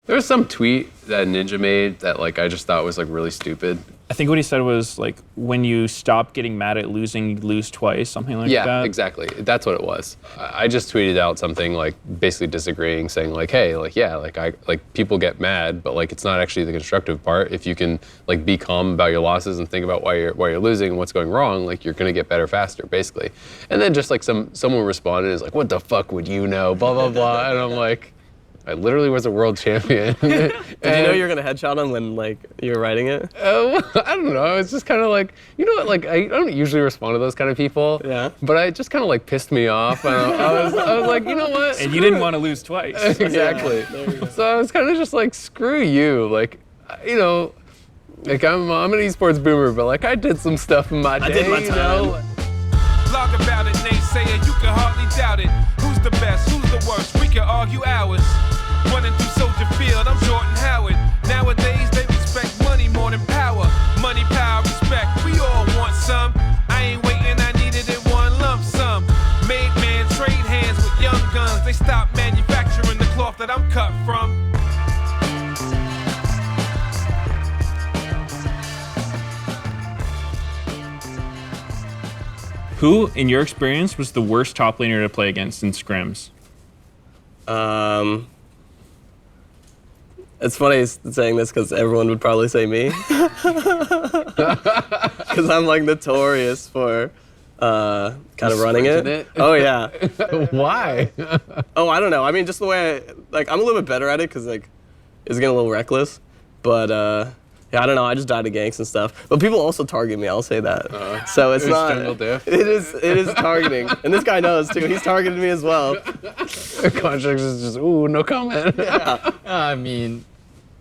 There was some tweet that Ninja made that like I just thought was like really stupid. I think what he said was like, when you stop getting mad at losing, you lose twice, something like that. Yeah, exactly. That's what it was. I just tweeted out something like basically disagreeing, saying like, hey, like yeah, like people get mad, but like it's not actually the constructive part. If you can like be calm about your losses and think about why you're losing and what's going wrong, like you're gonna get better faster, basically. And then just like someone responded is like, what the fuck would you know? Blah blah blah. And I'm like, I literally was a world champion. Did you know you were gonna headshot him when like you were writing it? I don't know. It's just kind of like, you know what? Like I don't usually respond to those kind of people. Yeah. But it just kind of like pissed me off. I was like, you know what? And you didn't want to lose twice. Exactly. Yeah, so I was kind of just like, screw you. Like, you know, like I'm an esports boomer, but like I did some stuff in my day. I did my time. You know? Blog about it, naysayer, you can hardly doubt it. Who's the best? Who's the worst? We can argue hours. Running through Soldier Field, I'm Jordan Howard. Nowadays, they respect money more than power. Money, power, respect, we all want some. I ain't waiting, I needed it one lump sum. Made man trade hands with young guns. They stopped manufacturing the cloth that I'm cut from. Who, in your experience, was the worst top laner to play against in scrims? It's funny saying this because everyone would probably say me. Because I'm like notorious for kind of running it. Oh yeah. Why? Oh, I don't know. I mean, just the way I'm a little bit better at it because like it's getting a little reckless. But yeah, I don't know. I just died to ganks and stuff. But people also target me. I'll say that. So it's not. Jungle diff. It is targeting, and this guy knows too. He's targeted me as well. Contractz is just no comment. Yeah. I mean,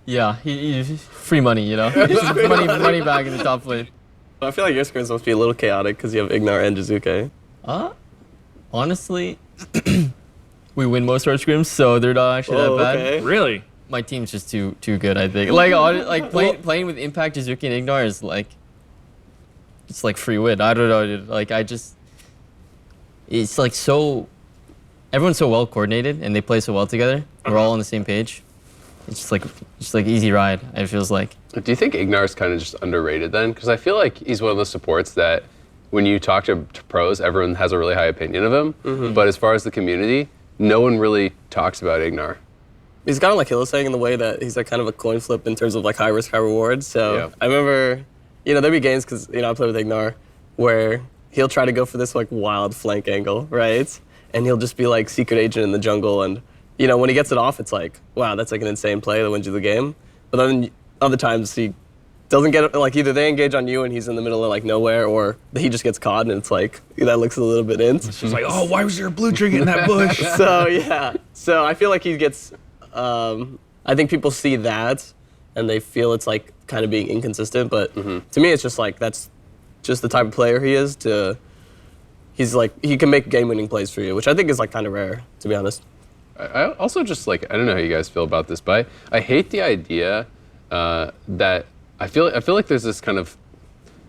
yeah, he free money, you know. money back in the top lane. I feel like your scrims must be a little chaotic because you have Ignar and Jizuke. Honestly, we win most of our scrims, so they're not actually that bad. Okay. Really? My team's just too good, I think. Playing with Impact, Jizuke, and Ignar is like, it's like free win. I don't know, dude. Like it's like so, everyone's so well coordinated and they play so well together. We're all on the same page. It's just like easy ride. It feels like. Do you think Ignar's kind of just underrated then? Because I feel like he's one of those supports that when you talk to pros, everyone has a really high opinion of him. Mm-hmm. But as far as the community, no one really talks about Ignar. He's kind of like Hill saying in the way that he's like kind of a coin flip in terms of like high risk, high reward. So yeah. I remember, there'd be games because I play with Ignar where he'll try to go for this like wild flank angle, right? And he'll just be like secret agent in the jungle, and when he gets it off, it's like, wow, that's like an insane play that wins you the game. But then other times he doesn't get it, like either they engage on you and he's in the middle of like nowhere, or he just gets caught and it's like that looks a little bit int. It's just like, oh, why was there a blue tree in that bush? So yeah, so I feel like he gets. I think people see that and they feel it's like kind of being inconsistent, but to me it's just like that's just the type of player he is. He's like he can make game-winning plays for you, which I think is like kind of rare, to be honest. I also just like, I don't know how you guys feel about this, but I hate the idea that I feel like there's this kind of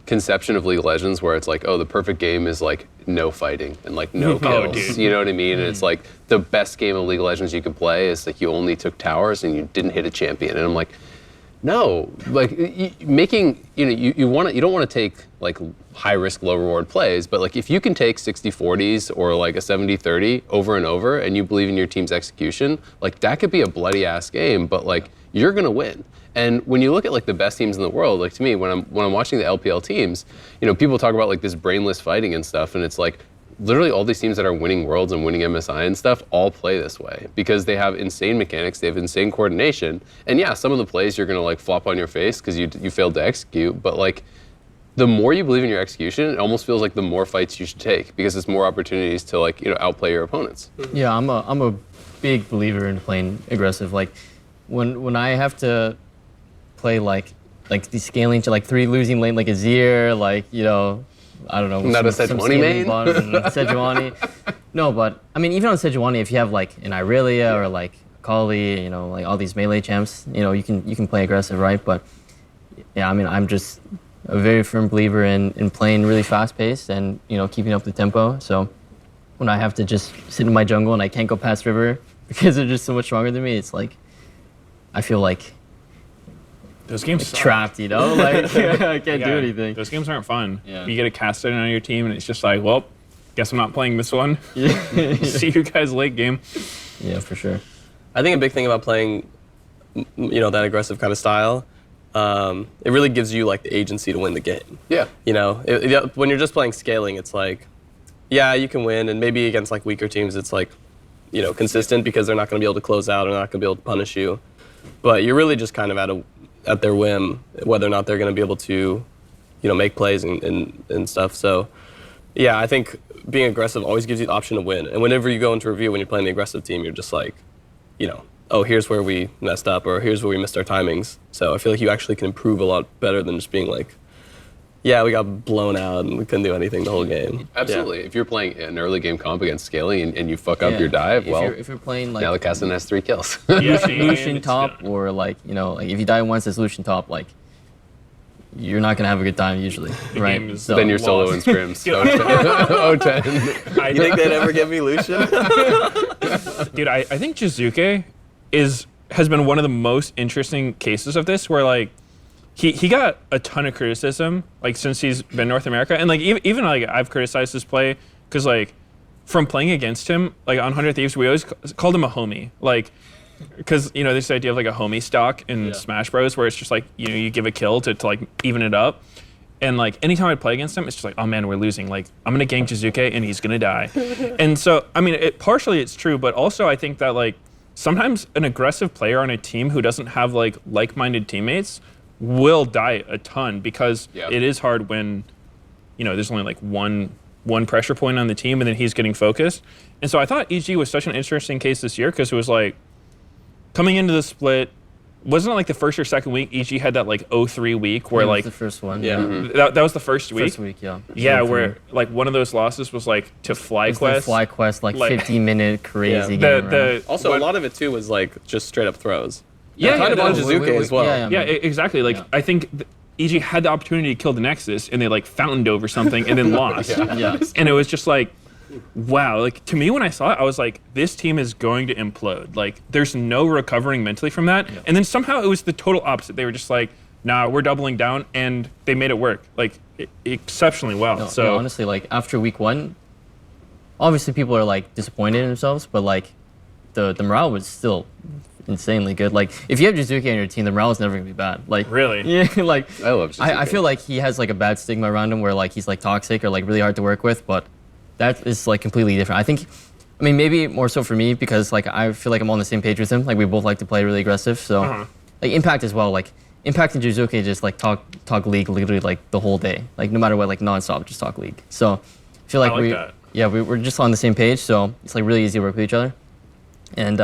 conception of League of Legends where it's like, oh, the perfect game is like no fighting and like no kills. You know what I mean? And it's like the best game of League of Legends you could play is like you only took towers and you didn't hit a champion. And I'm like, no, like you don't want to take like high risk, low reward plays, but like if you can take 60-40s or like a 70-30 over and over and you believe in your team's execution, like that could be a bloody ass game, but like you're gonna win. And when you look at like the best teams in the world, like to me, when I'm watching the LPL teams, people talk about like this brainless fighting and stuff, and it's like literally all these teams that are winning worlds and winning MSI and stuff all play this way because they have insane mechanics, they have insane coordination, and yeah, some of the plays you're gonna like flop on your face because you failed to execute, but like the more you believe in your execution, it almost feels like the more fights you should take because it's more opportunities to like outplay your opponents. Yeah, I'm a big believer in playing aggressive. Like when I have to play like the scaling to like 3 losing lane like Azir, like I don't know. Not a Sejuani main? Sejuani. No, but I mean even on Sejuani, if you have like an Irelia or like Kali, like all these melee champs, you can play aggressive, right? But yeah, I mean I'm just a very firm believer in playing really fast paced and keeping up the tempo. So when I have to just sit in my jungle and I can't go past river because they're just so much stronger than me, it's like I feel like Those games suck. trapped, you know? Like, I can't do anything. Those games aren't fun. Yeah. You get a caster on your team, and it's just like, well, guess I'm not playing this one. Yeah. See you guys late game. Yeah, for sure. I think a big thing about playing, that aggressive kind of style, it really gives you like the agency to win the game. Yeah. When you're just playing scaling, it's like, yeah, you can win, and maybe against like weaker teams, it's like, consistent because they're not going to be able to close out or not going to be able to punish you. But you're really just kind of at their whim whether or not they're going to be able to, make plays and stuff. So, yeah, I think being aggressive always gives you the option to win. And whenever you go into review when you're playing the aggressive team, you're just like, oh, here's where we messed up, or here's where we missed our timings. So I feel like you actually can improve a lot better than just being like, yeah, we got blown out and we couldn't do anything the whole game. Absolutely. Yeah. If you're playing an early game comp against scaling and you fuck up your dive, if you're playing like now the Castan has 3 kills. Lucian top, or like if you die once as Lucian top, like you're not gonna have a good time usually, right? game is So Then you're solo in scrims. 0-10. You think they'd ever give me Lucian? Dude, I think Jizuke has been one of the most interesting cases of this, where like he got a ton of criticism like since he's been North America, and like even like I've criticized his play because like from playing against him like on 100 Thieves, we always called him a homie, like because this idea of like a homie stock in Smash Bros, where it's just like you give a kill to like even it up. And like anytime I play against him, it's just like, oh man, we're losing. Like I'm gonna gank Jizuke and he's gonna die. And so I mean, partially it's true, but also I think that like sometimes an aggressive player on a team who doesn't have like-minded teammates will die a ton, because it is hard when there's only like one pressure point on the team and then he's getting focused. And so I thought EG was such an interesting case this year, because it was like coming into the split. Wasn't it like the first or second week EG had that like 0-3 week where like the first one, that was the first week. First week, yeah. Yeah, where like one of those losses was like to FlyQuest. FlyQuest, like 50-minute crazy game. Also, a lot of it too was like just straight up throws. Yeah, kind of on Jizuke as well. Yeah, exactly. Like I think EG had the opportunity to kill the Nexus, and they like fountain dove or something, and then lost. Yeah. And it was just like, wow. Like to me, when I saw it, I was like, this team is going to implode. Like there's no recovering mentally from that. Yeah. And then somehow it was the total opposite. They were just like, nah, we're doubling down, and they made it work like exceptionally well. No, honestly, like after week 1, obviously people are like disappointed in themselves, but like the morale was still insanely good. Like if you have Jizuke on your team, the morale is never gonna be bad. Like really, yeah. Like I love Jizuke. I feel like he has like a bad stigma around him, where like he's like toxic or like really hard to work with, but that is like completely different. I mean maybe more so for me, because like I feel like I'm on the same page with him. Like we both like to play really aggressive. So like Impact as well. Like Impact and Jizuke just like talk League literally like the whole day. Like no matter what, like nonstop, just talk League. So I feel like we're just on the same page. So it's like really easy to work with each other. And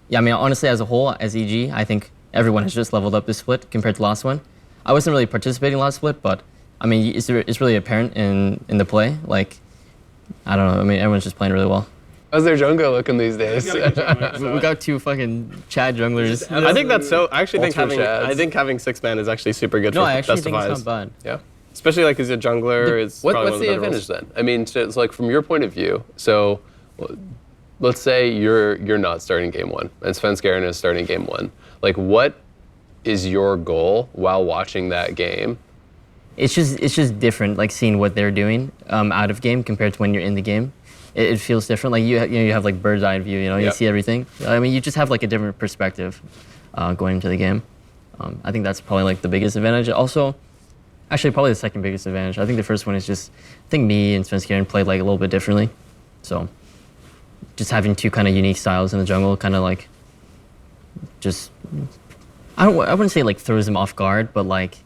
yeah, I mean, honestly, as a whole, as EG, I think everyone has just leveled up this split compared to last one. I wasn't really participating last split, but I mean, it's really apparent in the play. Like, I don't know. I mean, everyone's just playing really well. How's their jungle looking these days? We got 2 fucking Chad junglers. I think that's so. I actually think Ultra having 6 man is actually super good. No, for I actually best think of it's eyes. not bad. Yeah. Especially like as a jungler. What's the advantage then? I mean, it's like from your point of view. So, let's say you're not starting game 1, and Svenska Earnest is starting game 1. Like, what is your goal while watching that game? It's just different, like seeing what they're doing out of game compared to when you're in the game. It feels different. Like you have like bird's eye view. You see everything. I mean, you just have like a different perspective going into the game. I think that's probably like the biggest advantage. Also, actually, probably the second biggest advantage. I think the first one is just I think me and Svenska played like a little bit differently. So just having 2 kind of unique styles in the jungle, kind of like just I wouldn't say like throws them off guard, but like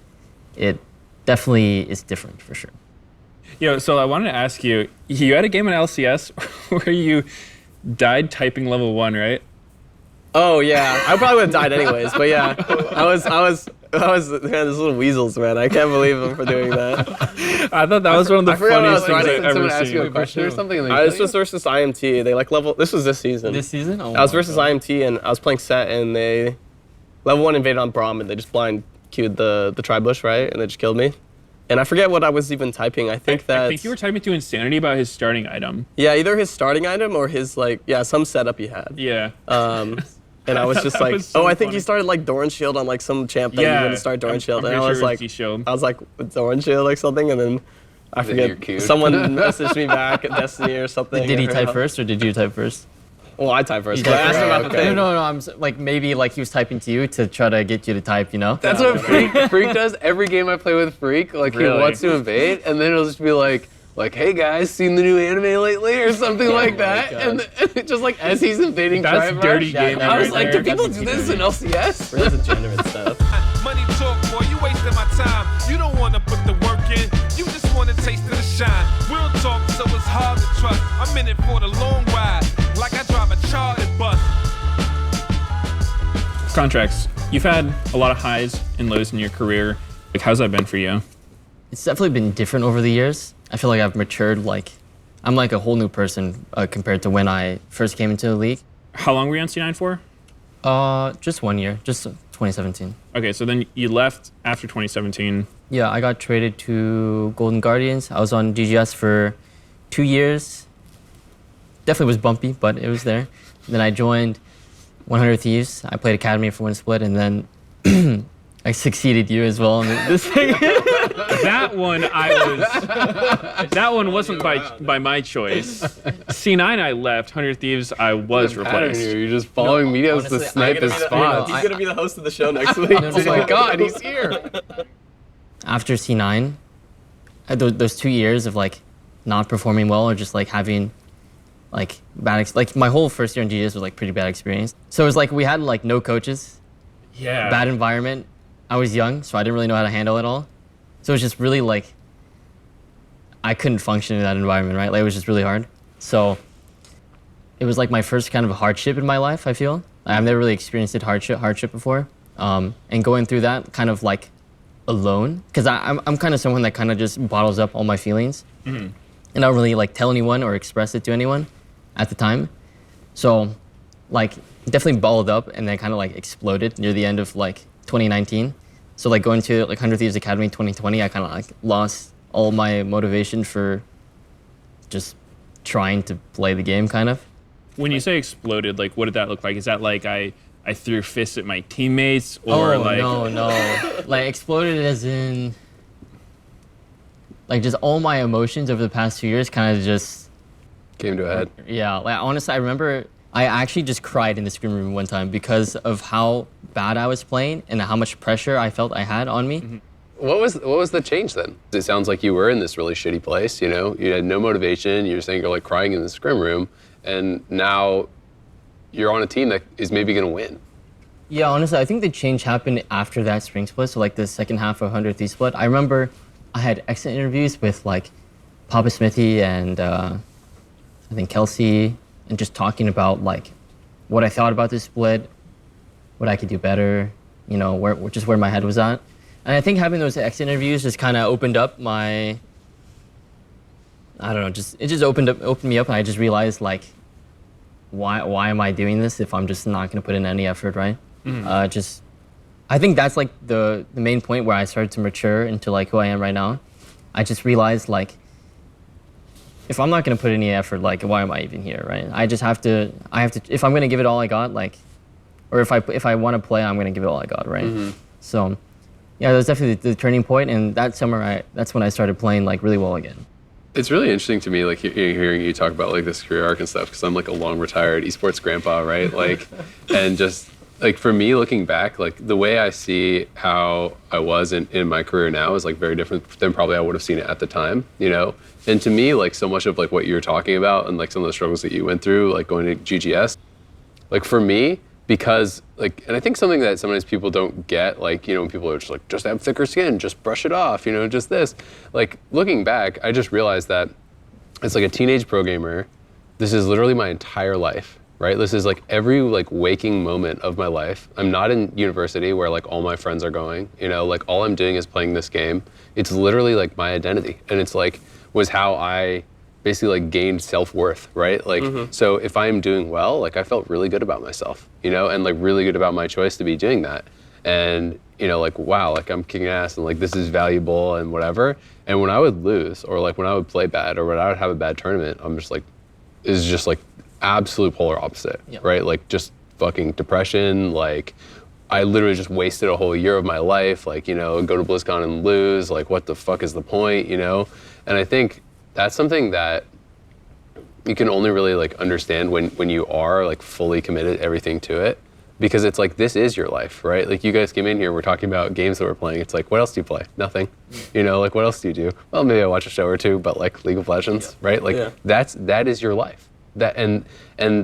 it definitely is different for sure. Yo, so I wanted to ask you had a game in LCS where you died typing level 1, right? Oh yeah, I probably would have died anyways. But yeah, I was man, those little weasels, man. I can't believe them for doing that. I thought that was one of the funniest things I've ever Someone asked you a seen. question or something. And This was versus IMT. They like level. This was this season. This season? Oh I was versus IMT, and I was playing set, and they level 1 invaded on Braum, and they just blind queued the tri-bush, right, and they just killed me. And I forget what I was even typing. I think you were typing to Insanity about his starting item. Yeah, either his starting item or his some setup he had. Yeah. And And I was just That like, was so I think funny. you started like Doran Shield on like some champ that you Yeah, wouldn't start Doran I'm Shield. And pretty I was sure like, it's Shield. I was like, Doran Shield or something. And then I Then you're forget, queued. someone messaged me back at Destiny or something. Did he or- type first or did you type first? Well, I typed first. You But I typed asked him first? about the Okay. thing. No, like maybe like he was typing to you to try to get you to type, you know? That's what Freak does every game I play with Freak. Like Really? he wants to invade, and then he'll just be like, hey guys, seen the new anime lately or something like that, and just like as he's invading That's Trimarch, dirty gaming I was right like, there. do people do this in LCS? Real degenerate stuff. Money talk, boy, you wasting my time. You don't wanna put the work in, you just wanna taste of the shine. We'll talk, so it's hard to trust. I'm in it for the long ride, like I drive a chartered bus. Contractz, you've had a lot of highs and lows in your career. Like, how's that been for you? It's definitely been different over the years. I feel like I've matured, like, I'm like a whole new person compared to when I first came into the league. How long were you on C9 for? Just 1 year, just 2017. Okay, so then you left after 2017. Yeah, I got traded to Golden Guardians. I was on GGS for 2 years. Definitely was bumpy, but it was there. Then I joined 100 Thieves. I played Academy for one split, and then I succeeded you as well. This thing. That one wasn't by my choice. C9 I left, 100 Thieves I was replaced. You're just following Meteos to honestly, snipe his spots. He's gonna be the host of the show next week. Oh my God, he's here. After C9, those 2 years of like not performing well or just like having like like my whole first year in GGS was like pretty bad experience. So it was like we had like no coaches, Yeah. bad environment. I was young, so I didn't really know how to handle it all. So it was just really like I couldn't function in that environment, right? Like it was just really hard. So it was like my first kind of hardship in my life, I feel. I've never really experienced hardship before. And going through that kind of like alone, because I'm kind of someone that kind of just bottles up all my feelings. And I don't really like tell anyone or express it to anyone at the time. So like definitely balled up and then kind of like exploded near the end of like 2019. So like going to like 100 Thieves Academy 2020, I kind of like lost all my motivation for just trying to play the game kind of. When you say exploded, like what did that look like? Is that like I threw fists at my teammates or like no. Like exploded as in like just all my emotions over the past 2 years kind of just Came to a head. yeah, like honestly I remember I actually just cried in the scrim room one time because of how bad I was playing and how much pressure I felt I had on me. What was the change then? It sounds like you were in this really shitty place, you know? You had no motivation, you were saying you're like crying in the scrim room, and now you're on a team that is maybe gonna win. Yeah, honestly, I think the change happened after that spring split, so like the second half of 100 Thieves split. I remember I had exit interviews with like Papa Smithy and I think Kelsey, and just talking about like what I thought about this split, what I could do better, you know, where my head was at. And I think having those exit interviews just kind of opened up my, I don't know, it just opened me up, and I just realized like, why am I doing this if I'm just not gonna put in any effort, right? I think that's like the main point where I started to mature into like who I am right now. I just realized like, if I'm not gonna put any effort, like why am I even here, right? I have to, if I'm gonna give it all I got, like, or if I want to play, I'm gonna give it all I got, right? So, yeah, that was definitely the turning point, and that summer, that's when I started playing like really well again. It's really interesting to me, like hearing you talk about like this career arc and stuff, because I'm like a long retired esports grandpa, right? Like, and just like for me looking back, like the way I see how I was in my career now is like very different than probably I would have seen it at the time, you know? And to me, like so much of like what you're talking about and like some of the struggles that you went through, like going to GGS, like for me, because like, and I think something that sometimes people don't get, like, you know, when people are just like, just have thicker skin, just brush it off, you know, just this. Like looking back, I just realized that it's like a teenage pro gamer. This is literally my entire life, right? This is like every like waking moment of my life. I'm not in university where like all my friends are going, you know, like all I'm doing is playing this game. It's literally like my identity. And it's like, was how I basically like gained self-worth, right? Like, so if I'm doing well, like I felt really good about myself, you know, and like really good about my choice to be doing that. And, you know, like, wow, like I'm kicking ass and like this is valuable and whatever. And when I would lose or like when I would play bad or when I would have a bad tournament, I'm just like, is just like absolute polar opposite, Yep. right? Like just fucking depression. Like, I literally just wasted a whole year of my life. Like, you know, go to BlizzCon and lose. Like, what the fuck is the point, you know? And I think that's something that you can only really like understand when you are like fully committed everything to it, because it's like, this is your life, right? Like, you guys came in here, we're talking about games that we're playing. It's like, what else do you play? Nothing. You know, like, what else do you do? Well, maybe I watch a show or two, but like League of Legends, right? Like, that is your life. That and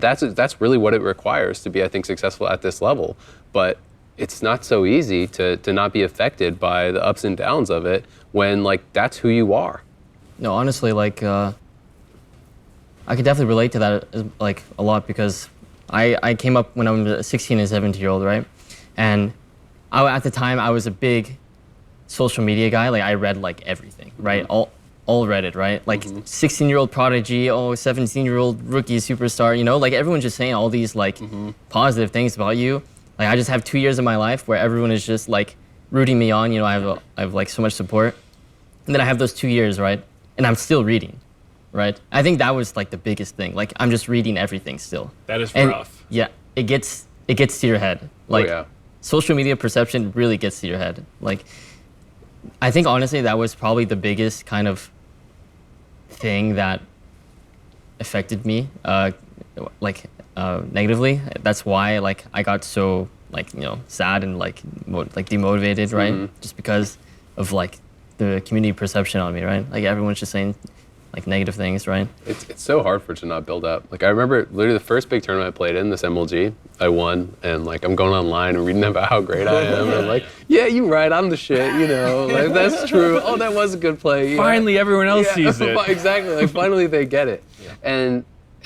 that's really what it requires to be, I think, successful at this level. But it's not so easy to not be affected by the ups and downs of it when like that's who you are. No, honestly, like I could definitely relate to that like a lot, because I came up when I was a 16 and 17-year-old, right? And at the time I was a big social media guy. Like, I read like everything, right? All Reddit, right? Like 16-year-old prodigy, 17-year-old rookie superstar, you know? Like, everyone's just saying all these like positive things about you. Like, I just have 2 years of my life where everyone is just like rooting me on, you know, I have like so much support. And then I have those 2 years, right? And I'm still reading, right? I think that was like the biggest thing. Like, I'm just reading everything still. That is And rough. yeah, it gets to your head. Like, social media perception really gets to your head. Like, I think honestly that was probably the biggest kind of thing that affected me, negatively. That's why like I got so like, you know, sad and like demotivated, right? Just because of like the community perception on me, right? Like, everyone's just saying like negative things, right? It's so hard for it to not build up. Like, I remember literally the first big tournament I played in, this MLG, I won, and like I'm going online and reading about how great I am, and I'm like, yeah, you're right, I'm the shit, you know, like, that's true. Oh, that was a good play. Finally, everyone else sees it. Exactly, like finally they get it.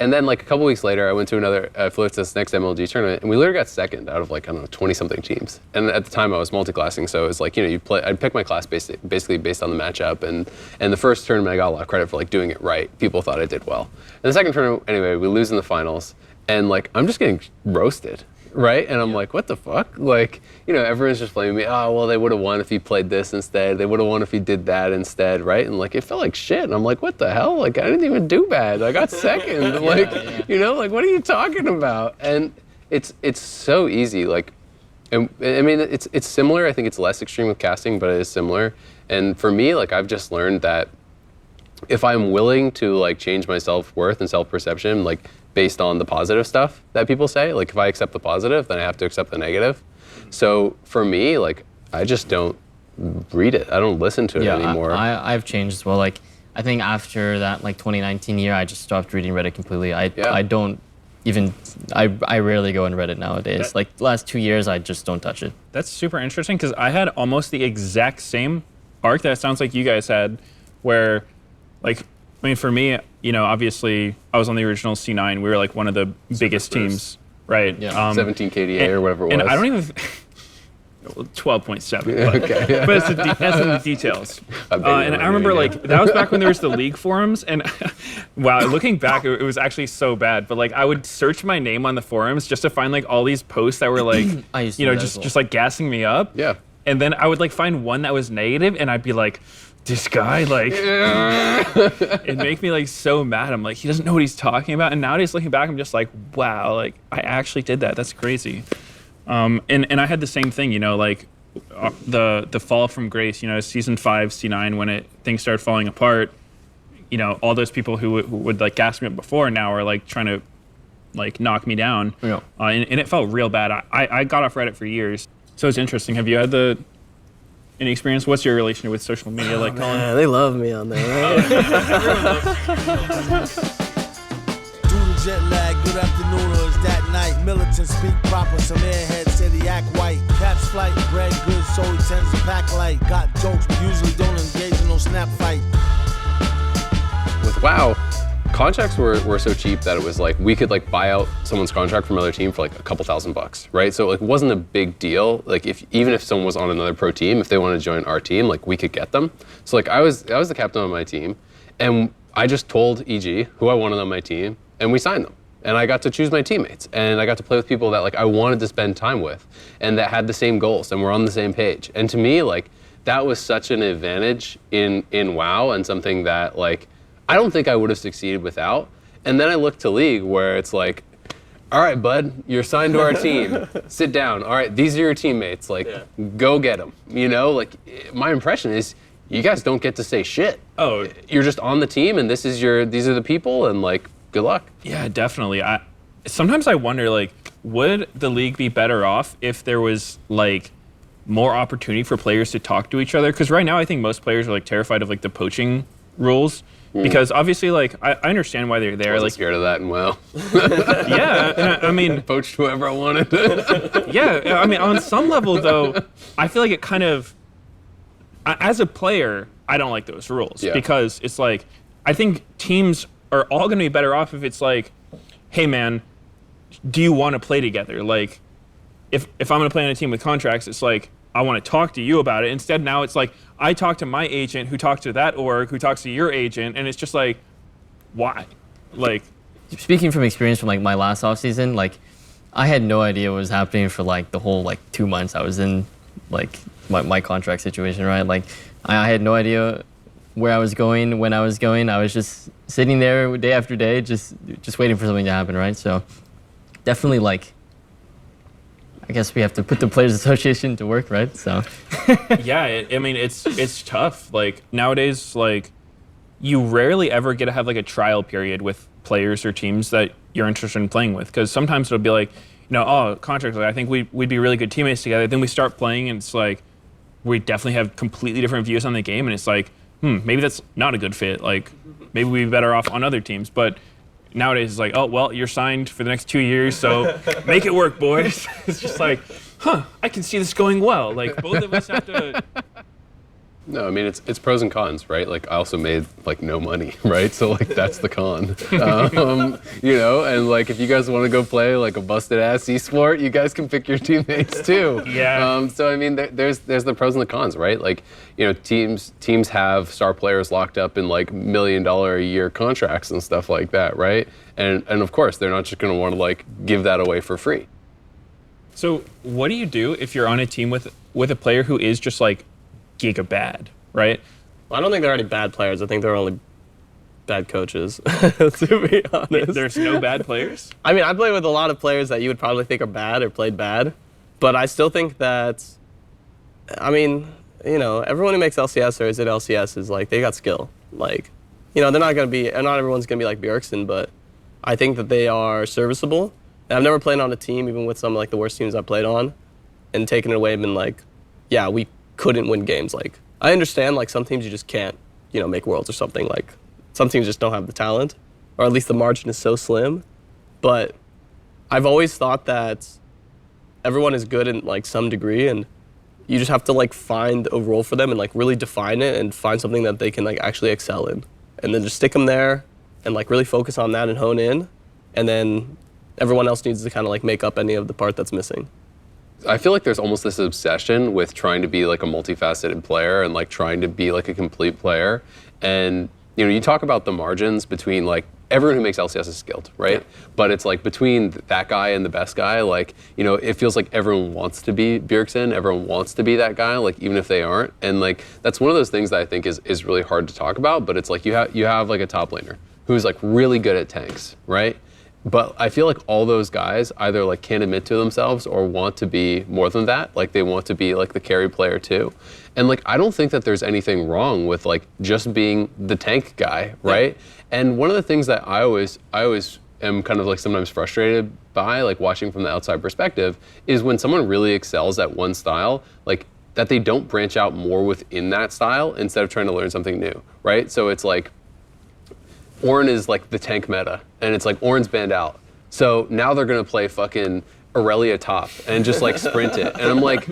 And then like a couple weeks later, I flew to this next MLG tournament, and we literally got second out of like, I don't know, 20 something teams. And at the time I was multi-classing, so it was like, you know, I'd pick my class basically based on the matchup. And the first tournament I got a lot of credit for like doing it right. People thought I did well. And the second tournament, anyway, we lose in the finals, and like, I'm just getting roasted. Right? And I'm like, what the fuck? Like, you know, everyone's just blaming me. Oh, well, they would have won if he played this instead. They would have won if he did that instead, right? And like, it felt like shit. And I'm like, what the hell? Like, I didn't even do bad. I got second. Like, you know, like, what are you talking about? And it's so easy. Like, and I mean, it's similar. I think it's less extreme with casting, but it is similar. And for me, like, I've just learned that if I'm willing to like change my self-worth and self-perception, like, based on the positive stuff that people say, like, if I accept the positive, then I have to accept the negative. So for me, like, I just don't read it. I don't listen to it anymore. I've changed as well. Like, I think after that like 2019 year, I just stopped reading Reddit completely. I don't even, I rarely go on Reddit nowadays. Like, the last 2 years, I just don't touch it. That's super interesting, because I had almost the exact same arc that it sounds like you guys had, where like, I mean, for me, you know, obviously, I was on the original C9. We were like one of the biggest teams, right? Yeah. 17 KDA or whatever it was. And I don't even. 12.7. Okay. But that's in the details. And I remember like that was back when there was the league forums, and wow, looking back, it was actually so bad. But like, I would search my name on the forums just to find like all these posts that were like, you know, just like gassing me up. Yeah. And then I would like find one that was negative, and I'd be like, this guy, like, it'd make me like so mad. I'm like, he doesn't know what he's talking about. And nowadays, looking back, I'm just like, wow, like, I actually did that. That's crazy. And I had the same thing, you know, like the fall from grace, you know, season 5, C9, when things started falling apart. You know, all those people who would like gas me up before now are like trying to like knock me down. Yeah. And it felt real bad. I got off Reddit for years. So it's interesting. Have you had any experience? What's your relationship with social media like, Colin? Yeah, they love me on there, right? Doodle jet lag, good afternoon, or is that night? Militants speak proper, some airheads say they act white. Caps flight, bread good, so he tends to pack light. Got jokes, but usually don't engage in no snap fight. With WoW, contracts were so cheap that it was like we could like buy out someone's contract from another team for like a couple $1,000, right? So like, it wasn't a big deal. Like, even if someone was on another pro team, if they wanted to join our team, like, we could get them. So like, I was the captain on my team, and I just told EG who I wanted on my team, and we signed them. And I got to choose my teammates, and I got to play with people that like I wanted to spend time with, and that had the same goals, and were on the same page. And to me, like, that was such an advantage in WoW, and something that like I don't think I would have succeeded without. And then I look to League, where it's like all right, bud, you're signed to our team. Sit down. All right, these are your teammates. Like, go get them. You know, like, my impression is you guys don't get to say shit. Oh, you're just on the team, and these are the people, and like, good luck. Yeah, definitely. Sometimes I wonder, like, would the league be better off if there was like more opportunity for players to talk to each other? Because right now, I think most players are like terrified of like the poaching rules. Because obviously, like, I understand why they're there. I was like, scared of that, and well, yeah, and I mean, poached whoever I wanted. yeah, I mean, on some level, though, I feel like it kind of, as a player, I don't like those rules because it's like, I think teams are all going to be better off if it's like, hey, man, do you want to play together? Like, if I'm going to play on a team with Contractz, it's like, I want to talk to you about it. Instead, now it's like, I talk to my agent who talks to that org, who talks to your agent, and it's just like, why? Like, speaking from experience from like my last offseason, like I had no idea what was happening for like the whole like 2 months I was in like my contract situation, right? Like I had no idea where I was going, when I was going. I was just sitting there day after day, just waiting for something to happen, right? So definitely like, I guess we have to put the Players Association to work, right? So yeah, I mean, it's tough. Like nowadays, like you rarely ever get to have like a trial period with players or teams that you're interested in playing with. Because sometimes it'll be like, you know, oh, Contractz, like, I think we'd be really good teammates together. Then we start playing, and it's like we definitely have completely different views on the game, and it's like, maybe that's not a good fit. Like maybe we'd be better off on other teams, but. Nowadays, it's like, oh, well, you're signed for the next 2 years, so make it work, boys. It's just like, I can see this going well. Like, both of us have to... No, I mean, it's pros and cons, right? Like, I also made, like, no money, right? So, like, that's the con. You know, and, like, if you guys want to go play, like, a busted-ass esport, you guys can pick your teammates, too. Yeah. So, I mean, there's the pros and the cons, right? Like, you know, teams have star players locked up in, like, $1 million a year contracts and stuff like that, right? And of course, they're not just going to want to, like, give that away for free. So, what do you do if you're on a team with a player who is just, like, giga bad, right? Well, I don't think they're any bad players. I think they're only bad coaches, to be honest. There's no bad players? I mean, I play with a lot of players that you would probably think are bad or played bad, but I still think that, I mean, you know, everyone who makes LCS or is at LCS is like, they got skill. Like, you know, they're not going to be, and not everyone's going to be like Bjergsen, but I think that they are serviceable. And I've never played on a team, even with some like the worst teams I've played on, and taken it away and been like, yeah, we couldn't win games. Like, I understand, like, some teams you just can't, you know, make worlds or something. Like, some teams just don't have the talent, or at least the margin is so slim. But I've always thought that everyone is good in, like, some degree, and you just have to, like, find a role for them and, like, really define it and find something that they can, like, actually excel in. And then just stick them there and, like, really focus on that and hone in. And then everyone else needs to kind of, like, make up any of the part that's missing. I feel like there's almost this obsession with trying to be like a multifaceted player and like trying to be like a complete player. And, you know, you talk about the margins between like everyone who makes LCS is skilled, right? Yeah. But it's like between that guy and the best guy, like, you know, it feels like everyone wants to be Bjergsen, everyone wants to be that guy, like even if they aren't. And like, that's one of those things that I think is really hard to talk about, but it's like you have like a top laner who's like really good at tanks, right? But I feel like all those guys either like can't admit to themselves or want to be more than that. Like they want to be like the carry player too. And like I don't think that there's anything wrong with like just being the tank guy, right? Yeah. And one of the things that I always am kind of like sometimes frustrated by, like watching from the outside perspective, is when someone really excels at one style, like that they don't branch out more within that style instead of trying to learn something new, right? So it's like Ornn is like the tank meta, and it's like Ornn's banned out. So now they're gonna play fucking Aurelia top and just like sprint it. And I'm like,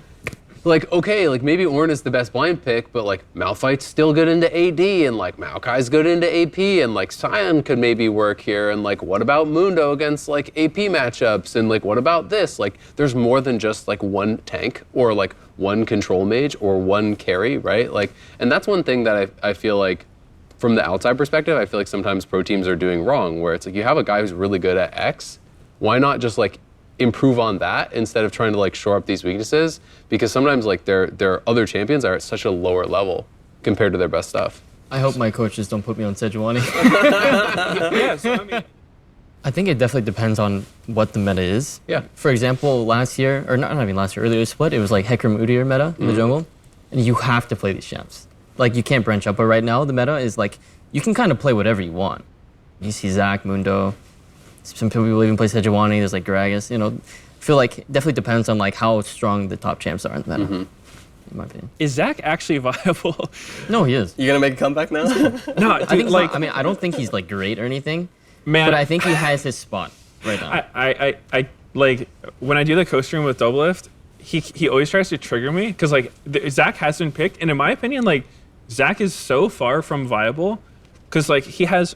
okay, like maybe Ornn is the best blind pick, but like Malphite's still good into AD, and like Maokai's good into AP, and like Sion could maybe work here, and like what about Mundo against like AP matchups, and like what about this? Like there's more than just like one tank or like one control mage or one carry, right? Like, and that's one thing that I feel like from the outside perspective, I feel like sometimes pro teams are doing wrong, where it's like you have a guy who's really good at X, why not just like improve on that instead of trying to like shore up these weaknesses? Because sometimes like their other champions are at such a lower level compared to their best stuff. I hope my coaches don't put me on Sejuani. Yeah, so I mean, I think it definitely depends on what the meta is. Yeah. For example, last year, or not even last year, earlier split, it was like Hecarim Udyr meta in the jungle. And you have to play these champs. Like, you can't branch out. But right now, the meta is like, you can kind of play whatever you want. You see Zac, Mundo, some people even play Sejuani, there's like Gragas, you know. I feel like it definitely depends on like how strong the top champs are in the meta, in my opinion. Is Zac actually viable? No, he is. You gonna make a comeback now? No, dude, I think like, I mean, I don't think he's like great or anything, man, but I think he has his spot right now. I like when I do the co-stream with Doublelift, he always tries to trigger me because like Zac has been picked, and in my opinion, like Zac is so far from viable because like he has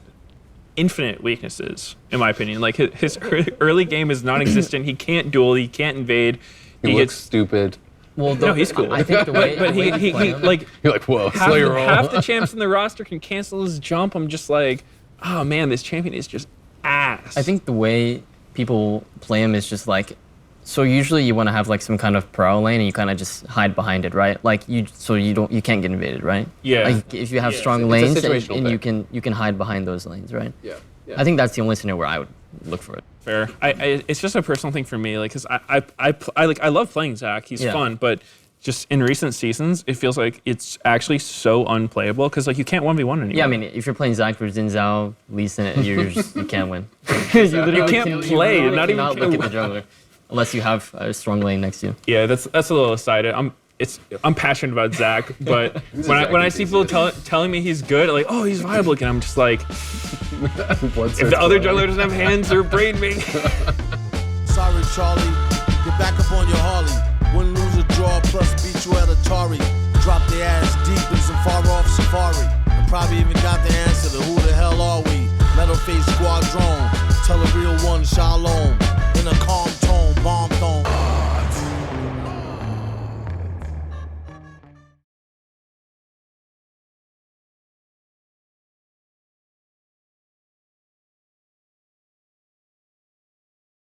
infinite weaknesses, in my opinion. Like his early game is non-existent. He can't duel. He can't invade. He looks stupid. Well, No, he's cool. I think the way, But the way he you play him- like You're like, whoa, half, Slayer roll. half the champs in the roster can cancel his jump. I'm just like, oh man, this champion is just ass. I think the way people play him is just like, so usually you want to have like some kind of prow lane and you kind of just hide behind it, right? Like you can't get invaded, right? Yeah. Like if you have strong It's a lanes situational and thing. you can hide behind those lanes, right? Yeah. I think that's the only scenario where I would look for it. fair. It's just a personal thing for me, like, cause I love playing Zac. He's fun, but just in recent seasons, it feels like it's actually so unplayable because like you can't 1v1 anymore. Yeah, I mean, if you're playing Zac versus Xin Zhao, Lee Sin, you can't win. You can't play, You not even cannot look at the jungler unless you have a strong lane next to you. Yeah, that's a little aside. I'm passionate about Zac, but when I see people telling me he's good, like, oh, he's viable again, I'm just like, if the other jungler doesn't have hands, they're brain me. Sorry, Charlie. Get back up on your Harley. Win, lose, or draw, plus beat you at Atari. Drop their ass deep in some far-off safari. And probably even got the answer to who the hell are we? Metal face squadron. Tell a real one, shalom. In a calm tone, bomb tone.